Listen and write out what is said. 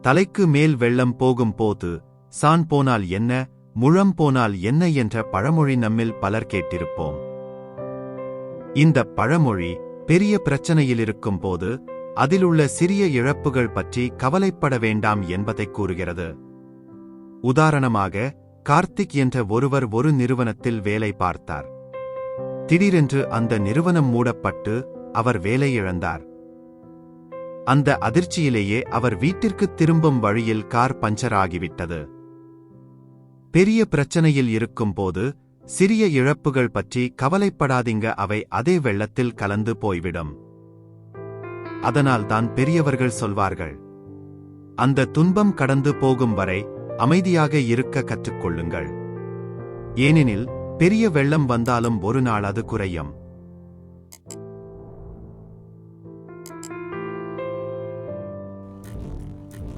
தலைக்கு மேல் வெள்ளம் போகும் போது சான் போனால் என்ன, முழம் போனால் என்ன என்ற பழமொழி நம்மில் பலர் கேட்டிருப்போம். இந்த பழமொழி பெரிய பிரச்சனையிலிருக்கும் போது அதிலுள்ள சிறிய இழப்புகள் பற்றி கவலைப்பட வேண்டாம் என்பதை கூறுகிறது. உதாரணமாக, கார்த்திக் என்ற ஒருவர் ஒரு நிறுவனத்தில் வேலை பார்த்தார். திடீரென்று அந்த நிறுவனம் மூடப்பட்டு அவர் வேலை இழந்தார். அந்த அதிர்ச்சியிலேயே அவர் வீட்டிற்கு திரும்பும் வழியில் கார் பஞ்சர் ஆகிவிட்டது. பெரிய பிரச்சனையில் இருக்கும்போது சிறிய இழப்புகள் பற்றி கவலைப்படாதீங்க, அவை அதே வெள்ளத்தில் கலந்து போய்விடும். அதனால்தான் பெரியவர்கள் சொல்வார்கள், அந்த துன்பம் கடந்து போகும் வரை அமைதியாக இருக்க கற்றுக்கொள்ளுங்கள். ஏனெனில் பெரிய வெள்ளம் வந்தாலும் ஒரு நாள் அது குறையும்.